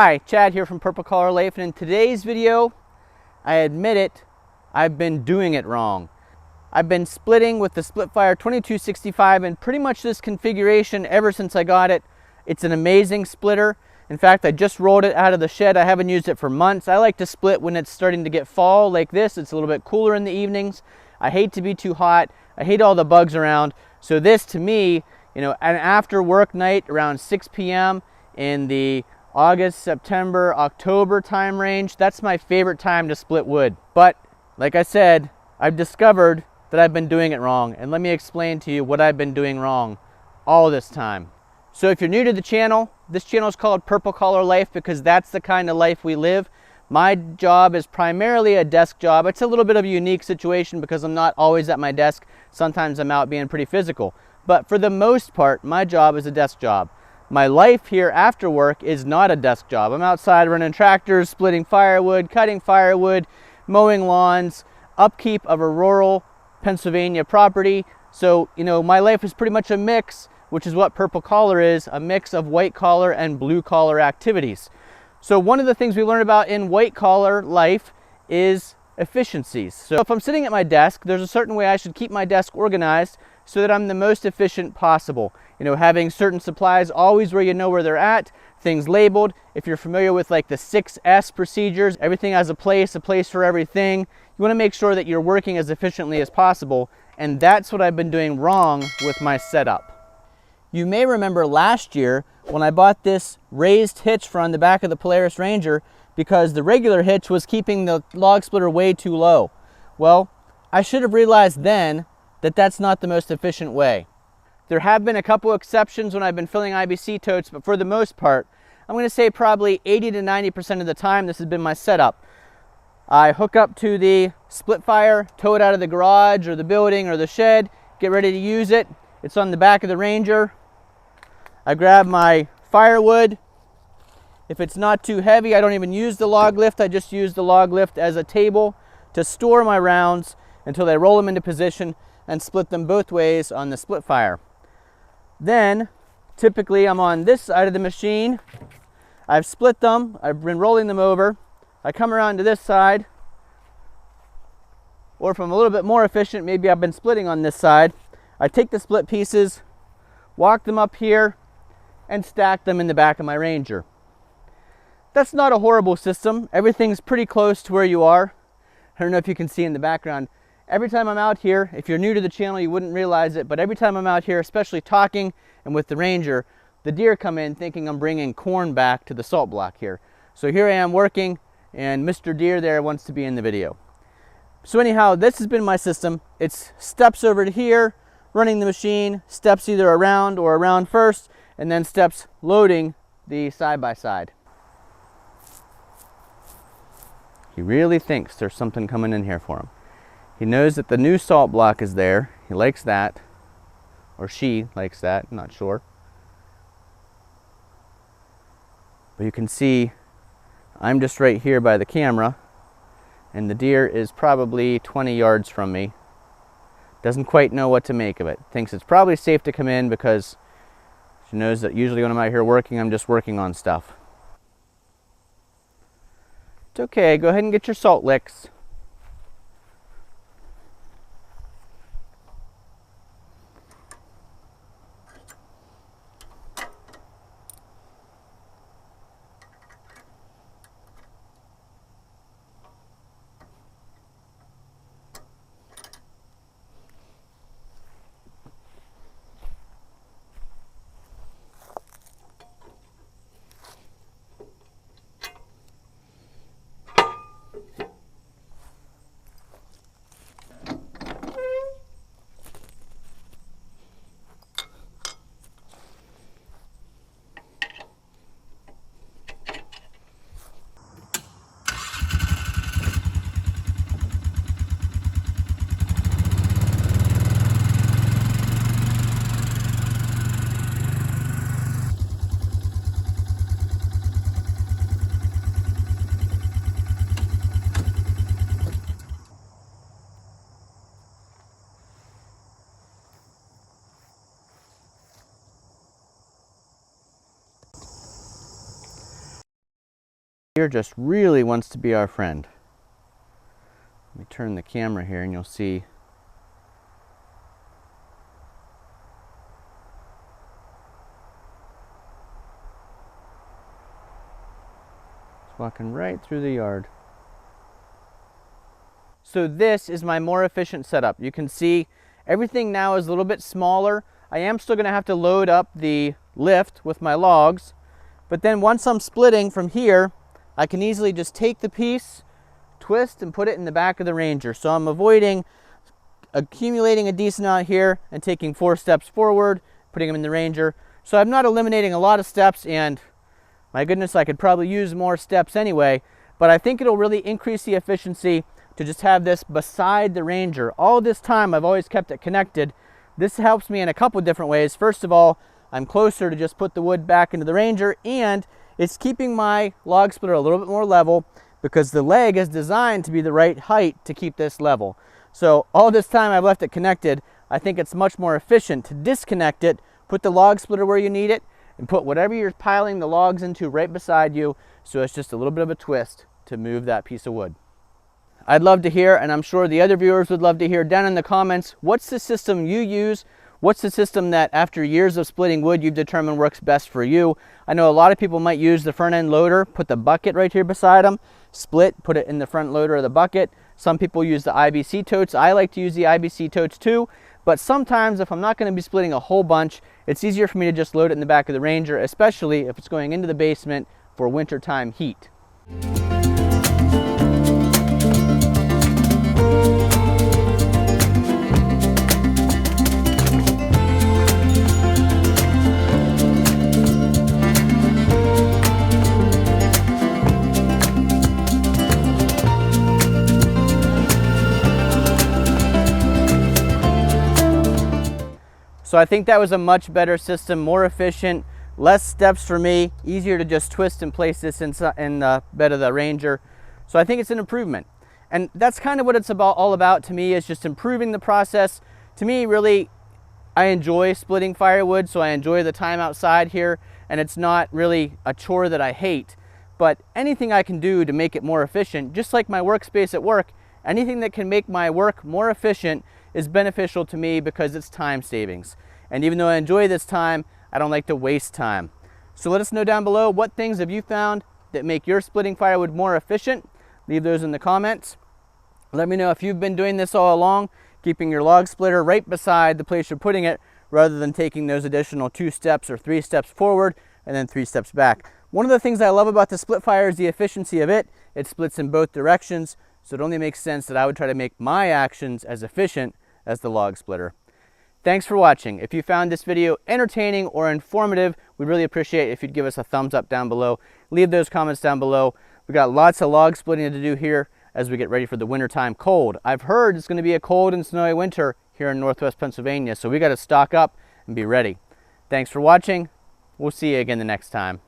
Hi, Chad here from Purple Collar Life, and in today's video, I admit it, I've been doing it wrong. I've been splitting with the Splitfire 2265 in pretty much this configuration ever since I got it. It's an amazing splitter. In fact, I just rolled it out of the shed. I haven't used it for months. I like to split when it's starting to get fall like this. It's a little bit cooler in the evenings. I hate to be too hot. I hate all the bugs around. So this to me, an after work night around 6 p.m. in the August, September, October time range, that's my favorite time to split wood. But like I said, I've discovered that I've been doing it wrong, and let me explain to you what I've been doing wrong all this time. So if you're new to the channel, this channel is called Purple Collar Life because that's the kind of life we live. My job is primarily a desk job. It's a little bit of a unique situation because I'm not always at my desk. Sometimes I'm out being pretty physical. But for the most part, my job is a desk job. My life here after work is not a desk job. I'm outside running tractors, splitting firewood, cutting firewood, mowing lawns, upkeep of a rural Pennsylvania property. So, my life is pretty much a mix, which is what Purple Collar is, a mix of white collar and blue collar activities. So one of the things we learn about in white collar life is efficiencies. So if I'm sitting at my desk, there's a certain way I should keep my desk organized so that I'm the most efficient possible. Having certain supplies always where you know where they're at, things labeled. If you're familiar with like the 6S procedures, everything has a place for everything. You want to make sure that you're working as efficiently as possible, and that's what I've been doing wrong with my setup. You may remember last year when I bought this raised hitch for on the back of the Polaris Ranger because the regular hitch was keeping the log splitter way too low. Well, I should have realized then that that's not the most efficient way. There have been a couple exceptions when I've been filling IBC totes, but for the most part, I'm going to say probably 80 to 90% of the time this has been my setup. I hook up to the Splitfire, tow it out of the garage or the building or the shed, get ready to use it. It's on the back of the Ranger. I grab my firewood. If it's not too heavy, I don't even use the log lift. I just use the log lift as a table to store my rounds until I roll them into position and split them both ways on the Splitfire. Then, typically I'm on this side of the machine. I've split them. I've been rolling them over. I come around to this side. Or if I'm a little bit more efficient, maybe I've been splitting on this side. I take the split pieces, walk them up here, and stack them in the back of my Ranger. That's not a horrible system. Everything's pretty close to where you are. I don't know if you can see in the background. Every time I'm out here, if you're new to the channel, you wouldn't realize it, but every time I'm out here, especially talking and with the Ranger, the deer come in thinking I'm bringing corn back to the salt block here. So here I am working, and Mr. Deere there wants to be in the video. So anyhow, this has been my system. It's steps over to here, running the machine, steps either around or around first, and then steps loading the side-by-side. He really thinks there's something coming in here for him. He knows that the new salt block is there. He likes that, or she likes that, I'm not sure. But you can see I'm just right here by the camera, and the deer is probably 20 yards from me. Doesn't quite know what to make of it. Thinks it's probably safe to come in because she knows that usually when I'm out here working, I'm just working on stuff. It's okay, go ahead and get your salt licks. Deere just really wants to be our friend. Let me turn the camera here and you'll see. It's walking right through the yard. So this is my more efficient setup. You can see everything now is a little bit smaller. I am still going to have to load up the lift with my logs, but then once I'm splitting from here, I can easily just take the piece, twist, and put it in the back of the Ranger. So I'm avoiding accumulating a decent amount here and taking 4 steps forward, putting them in the Ranger. So I'm not eliminating a lot of steps, and my goodness, I could probably use more steps anyway, but I think it'll really increase the efficiency to just have this beside the Ranger. All this time I've always kept it connected. This helps me in a couple different ways. First of all, I'm closer to just put the wood back into the Ranger, and it's keeping my log splitter a little bit more level because the leg is designed to be the right height to keep this level. So all this time I've left it connected. I think it's much more efficient to disconnect it, put the log splitter where you need it, and put whatever you're piling the logs into right beside you, so it's just a little bit of a twist to move that piece of wood. I'd love to hear, and I'm sure the other viewers would love to hear down in the comments, what's the system you use? What's the system that after years of splitting wood you've determined works best for you? I know a lot of people might use the front end loader, put the bucket right here beside them, split, put it in the front loader of the bucket. Some people use the IBC totes. I like to use the IBC totes too, but sometimes if I'm not going to be splitting a whole bunch, it's easier for me to just load it in the back of the Ranger, especially if it's going into the basement for wintertime heat. So I think that was a much better system, more efficient, less steps for me, easier to just twist and place this in the bed of the Ranger. So I think it's an improvement. And that's kind of what it's all about to me, is just improving the process. To me, really, I enjoy splitting firewood, so I enjoy the time outside here, and it's not really a chore that I hate. But anything I can do to make it more efficient, just like my workspace at work, anything that can make my work more efficient is beneficial to me because it's time savings. And even though I enjoy this time, I don't like to waste time. So let us know down below, what things have you found that make your splitting firewood more efficient? Leave those in the comments. Let me know if you've been doing this all along, keeping your log splitter right beside the place you're putting it, rather than taking those additional 2 steps or 3 steps forward and then 3 steps back. One of the things I love about the split fire is the efficiency of it. It splits in both directions, so it only makes sense that I would try to make my actions as efficient as the log splitter. Thanks for watching. If you found this video entertaining or informative, we'd really appreciate it if you'd give us a thumbs up down below. Leave those comments down below. We got lots of log splitting to do here as we get ready for the wintertime cold. I've heard it's going to be a cold and snowy winter here in Northwest Pennsylvania, so we got to stock up and be ready. Thanks for watching. We'll see you again the next time.